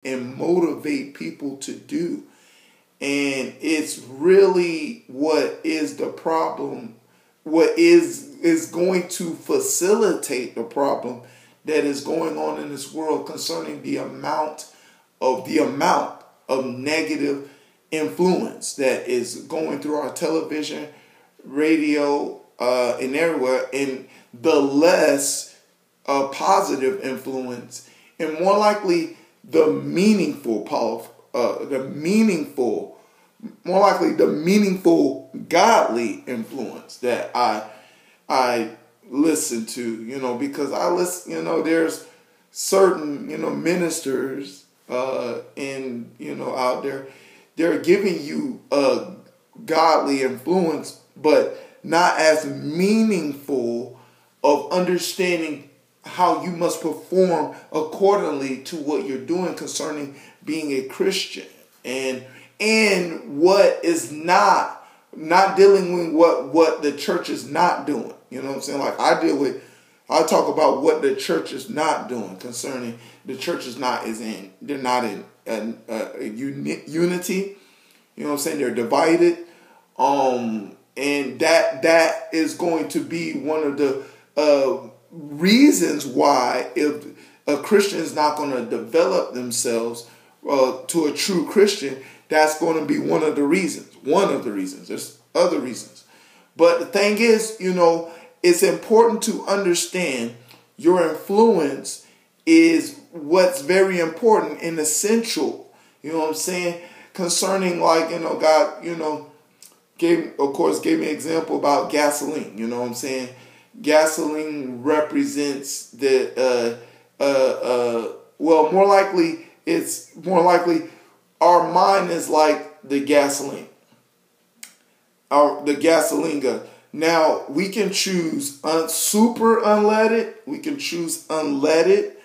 and motivate people to do. And it's really what is the problem, what is going to facilitate the problem that is going on in this world concerning the amount of negative influence that is going through our television, radio, and everywhere, and the less positive influence, and more likely the meaningful, godly influence that I listen to, because I listen, there's certain, ministers out there, they're giving you a godly influence, but not as meaningful of understanding how you must perform accordingly to what you're doing concerning being a Christian, and what is not dealing with what the church is not doing. You know what I'm saying? Like I talk about what the church is not doing concerning the church they're not in unity. You know what I'm saying? They're divided. And that is going to be one of the reasons why, if a Christian is not going to develop themselves to a true Christian, that's going to be one of the reasons. There's other reasons. But the thing is, it's important to understand your influence is what's very important and essential. You know what I'm saying? Concerning, God, gave me an example about gasoline. You know what I'm saying? Gasoline represents it's more likely our mind is like the gasoline. The gasoline gun. Now we can choose super unleaded, we can choose unleaded,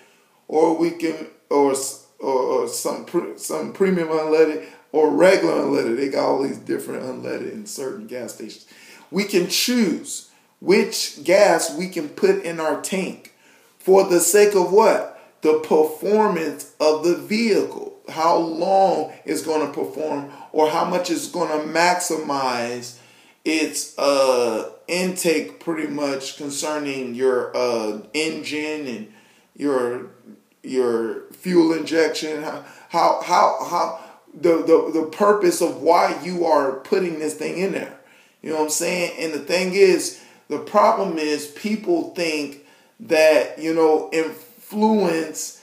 or we can or some premium unleaded or regular unleaded. They got all these different unleaded in certain gas stations. We can choose which gas we can put in our tank for the sake of what? The performance of the vehicle. How long it's going to perform, or how much it's going to maximize its intake, pretty much concerning your engine and your fuel injection. How the purpose of why you are putting this thing in there. You know what I'm saying? And the thing is, the problem is people think that, influence,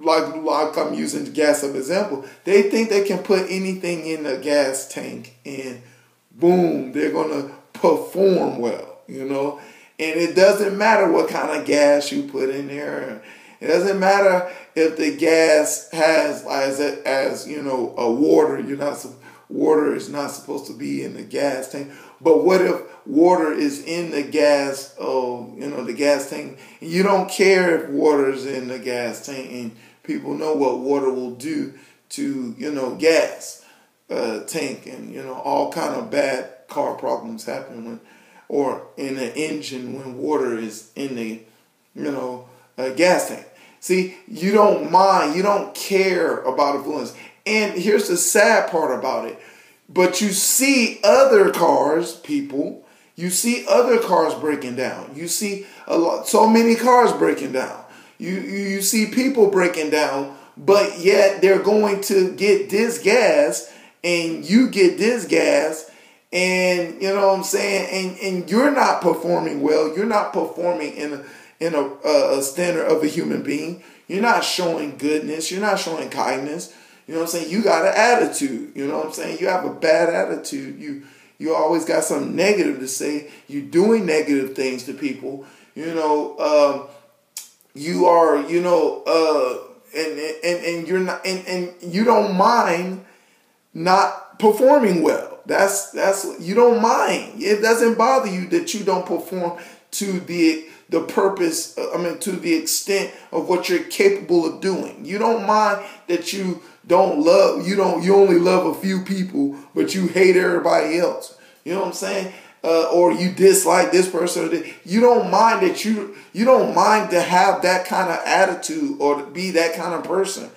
like I'm using gas as an example, they think they can put anything in a gas tank and boom, they're going to perform well, And it doesn't matter what kind of gas you put in there. It doesn't matter if the gas has, a water. Water is not supposed to be in the gas tank. But what if water is in the gas, the gas tank? You don't care if water is in the gas tank, and people know what water will do to, gas tank, and, all kind of bad car problems happen or in an engine when water is in the, gas tank. See, you don't mind, you don't care about influence. And here's the sad part about it. But you see other cars, you see other cars breaking down. You see so many cars breaking down. You see people breaking down, but yet they're going to get this gas and you get this gas, and you know what I'm saying, and you're not performing well. You're not performing in a standard of a human being. You're not showing goodness. You're not showing kindness. You know what I'm saying? You got an attitude. You know what I'm saying? You have a bad attitude. You always got something negative to say. You're doing negative things to people. You are, and you're not, and you don't mind not performing well. That's you don't mind. It doesn't bother you that you don't perform to the purpose, to the extent of what you're capable of doing. You don't mind that you only love a few people, but you hate everybody else. You know what I'm saying? or you dislike this person. You don't mind that you don't mind to have that kind of attitude or to be that kind of person.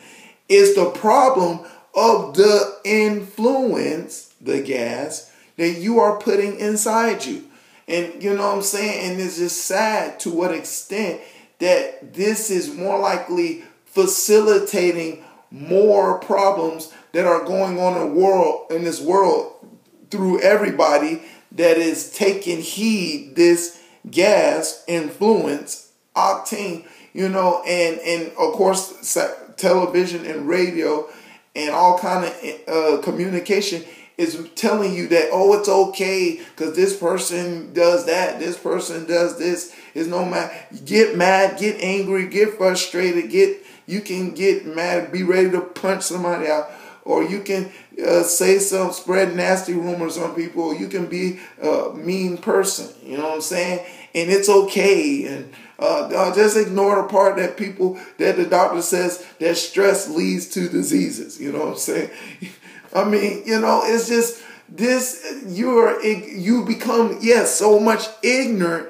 It's the problem of the influence, the gas, that you are putting inside you. And you know what I'm saying? And it's just sad to what extent that this is more likely facilitating more problems that are going on in this world through everybody that is taking heed this gas influence, octane, and of course television and radio and all kind of communication is telling you that, oh, it's okay because this person does that, this person does this. It's no matter. Get mad, get angry, get frustrated, you can get mad, be ready to punch somebody out, or you can spread nasty rumors on people, or you can be a mean person. You know what I'm saying? And it's okay. And just ignore the part that the doctor says that stress leads to diseases. You know what I'm saying? I mean, it's just this, you become, so much ignorant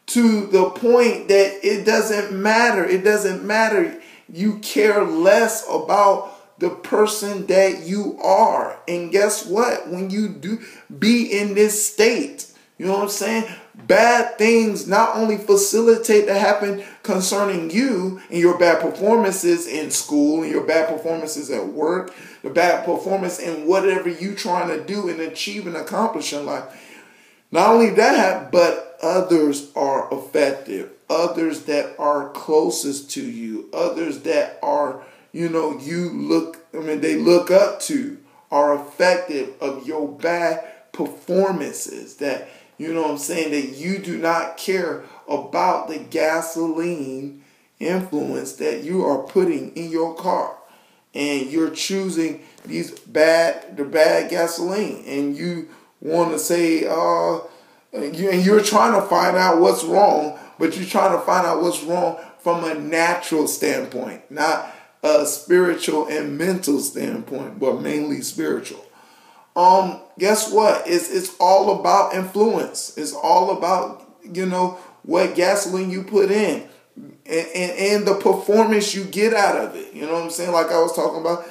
to the point that it doesn't matter. It doesn't matter. You care less about the person that you are. And guess what? When you do be in this state, you know what I'm saying? Bad things not only facilitate to happen concerning you and your bad performances in school and your bad performances at work, the bad performance in whatever you trying to do and achieve and accomplish in life. Not only that, but others are affected. Others that are closest to you. Others that are, they look up to, are affected of your bad performances. That, you know what I'm saying, that you do not care about the gasoline influence that you are putting in your car. And you're choosing the bad gasoline. And you want to say, you're trying to find out what's wrong, but you're trying to find out what's wrong from a natural standpoint, not a spiritual and mental standpoint, but mainly spiritual. Guess what? It's all about influence. It's all about, what gasoline you put in and the performance you get out of it. You know what I'm saying? Like I was talking about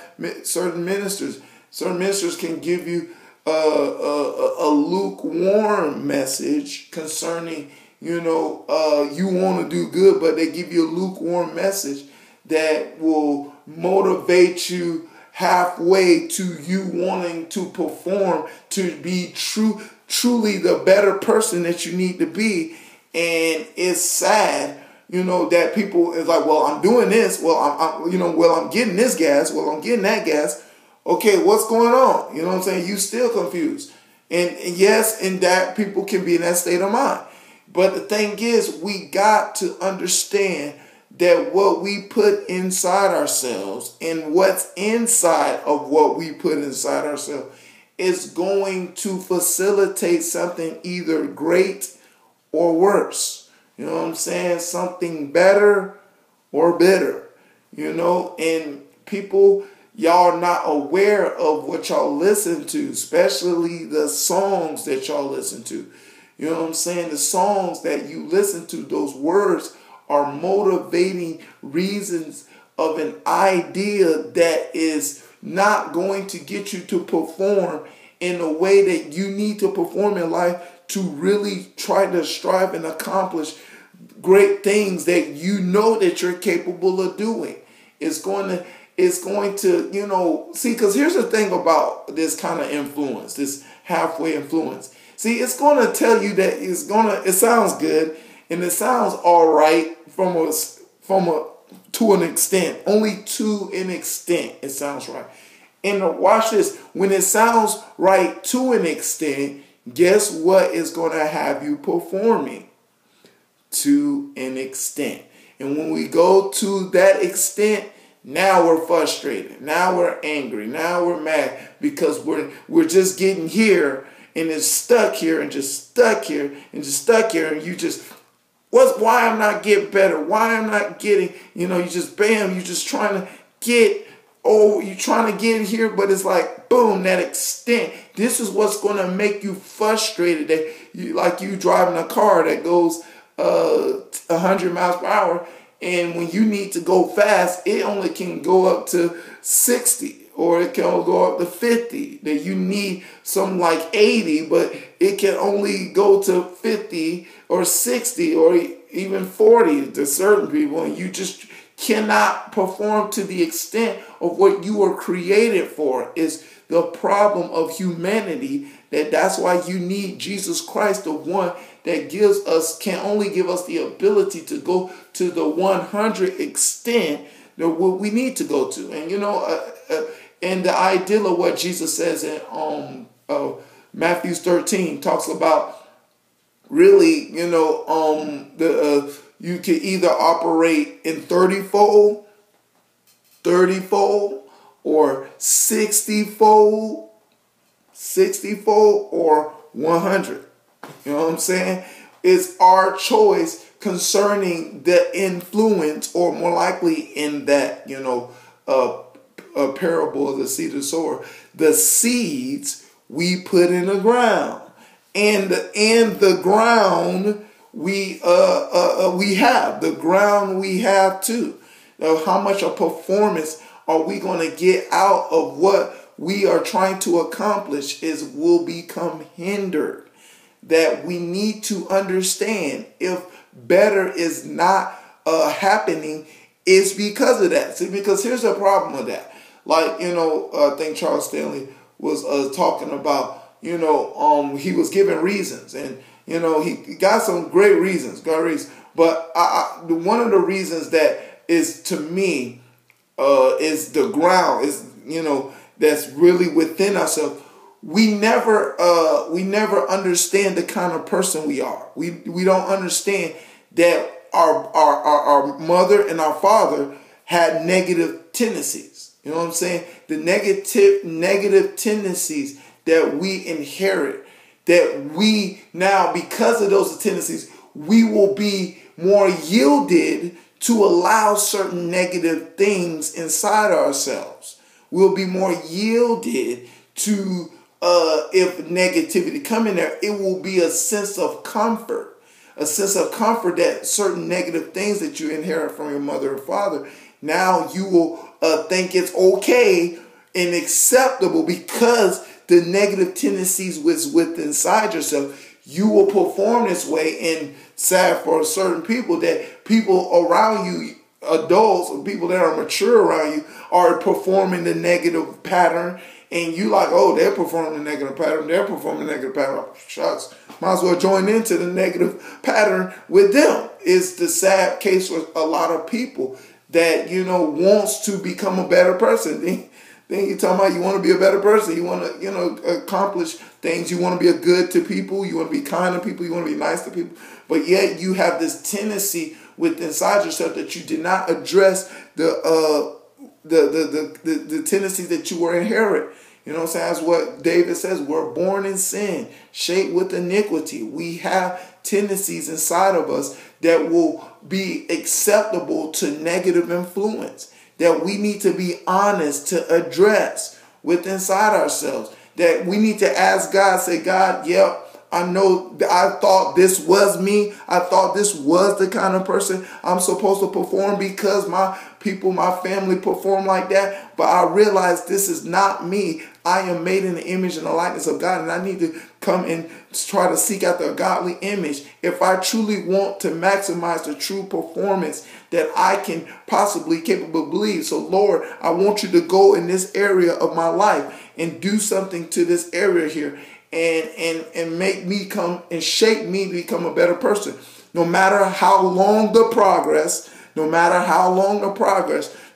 certain ministers. Certain ministers can give you a lukewarm message concerning, you want to do good, but they give you a lukewarm message that will motivate you halfway to you wanting to perform, to be truly the better person that you need to be. And it's sad, that people is like, well, I'm doing this. Well, I'm getting this gas. Well, I'm getting that gas. Okay, what's going on? You know what I'm saying? You still confused. And yes, in that people can be in that state of mind. But the thing is, we got to understand that what we put inside ourselves and what's inside of what we put inside ourselves is going to facilitate something either great or worse. You know what I'm saying? Something better or bitter. And people, y'all are not aware of what y'all listen to, especially the songs that y'all listen to. You know what I'm saying? The songs that you listen to, those words are motivating reasons of an idea that is not going to get you to perform in a way that you need to perform in life to really try to strive and accomplish great things that you know that you're capable of doing. It's going to, see, because here's the thing about this kind of influence, this halfway influence. See, it's going to tell you that it sounds good and it sounds all right to an extent. Only to an extent it sounds right. And watch this. When it sounds right to an extent, guess what is going to have you performing? To an extent. And when we go to that extent, now we're frustrated. Now we're angry. Now we're mad because we're just getting here and it's stuck here and just stuck here and just stuck here. And you just, why I'm not getting better? Why I'm not getting, you just bam, you just trying to get oh, you're trying to get here, but it's like, boom, that extent. This is what's going to make you frustrated. That you, like you driving a car that goes 100 miles per hour, and when you need to go fast, it only can go up to 60, or it can only go up to 50. That you need something like 80, but it can only go to 50 or 60 or even 40 to certain people, and you just cannot perform to the extent of what you were created for. Is the problem of humanity. That's why you need Jesus Christ, the one that can only give us the ability to go to the 100 extent that what we need to go to. And and the ideal of what Jesus says in Matthew 13 talks about really, you can either operate in 30-fold, or 60-fold, or 100. You know what I'm saying? It's our choice concerning the influence, or more likely in that, a parable of the seed of the sower. The seeds we put in the ground, and the ground we have. The ground we have too. Now, how much of performance are we going to get out of what we are trying to accomplish will become hindered. That we need to understand, if better is not happening, it's because of that. See, because here's the problem with that. Like, I think Charles Stanley was talking about, he was giving reasons, and, he got some great reasons, but one of the reasons that is, to me, is the ground, is, that's really within ourselves. We never understand the kind of person we are. We don't understand that our mother and our father had negative tendencies. You know what I'm saying? The negative tendencies that we inherit, that we now, because of those tendencies, we will be more yielded to allow certain negative things inside ourselves. We'll be more yielded to, if negativity come in there, it will be a sense of comfort. A sense of comfort that certain negative things that you inherit from your mother or father, now you will think it's okay and acceptable because the negative tendencies was within inside yourself. You will perform this way, and sad for certain people that people around you, adults or people that are mature around you, are performing the negative pattern, and you like, oh, they're performing the negative pattern, they're performing the negative pattern. Oh, shucks, might as well join into the negative pattern with them. It's the sad case with a lot of people that, wants to become a better person. Then you're talking about you want to be a better person. You want to, accomplish things. You want to be a good to people. You want to be kind to people. You want to be nice to people. But yet you have this tendency within inside yourself that you did not address the tendencies that you were inherit. You know what I'm saying? That's what David says. We're born in sin, shaped with iniquity. We have tendencies inside of us that will be acceptable to negative influence, that we need to be honest to address within inside ourselves, that we need to ask God, say, God, yep, I know I thought this was me. I thought this was the kind of person I'm supposed to perform because my people, my family perform like that. But I realized this is not me. I am made in the image and the likeness of God, and I need to come and try to seek out the godly image if I truly want to maximize the true performance that I can possibly capable of believe. So Lord, I want you to go in this area of my life and do something to this area here. And make me come and shape me to become a better person. No matter how long the progress,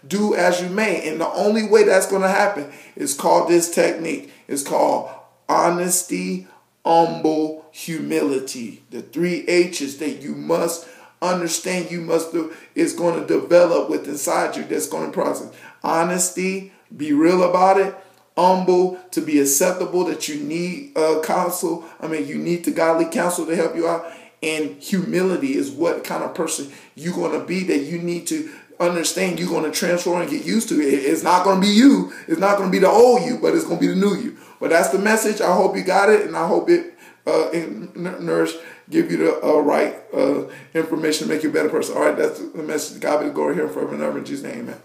do as you may. And the only way that's going to happen is called this technique. It's called honesty, humble, humility. The 3 H's that you must understand, you must do, is going to develop within inside you. That's going to process. Honesty, be real about it. Humble, to be acceptable, that you need counsel. You need the godly counsel to help you out. And humility is what kind of person you're going to be, that you need to understand you're going to transform and get used to it. It's not going to be you. It's not going to be the old you, but it's going to be the new you. But that's the message. I hope you got it, and I hope it nourish, give you the right information to make you a better person. All right, that's the message. God be the glory here forever and ever. In Jesus' name, amen.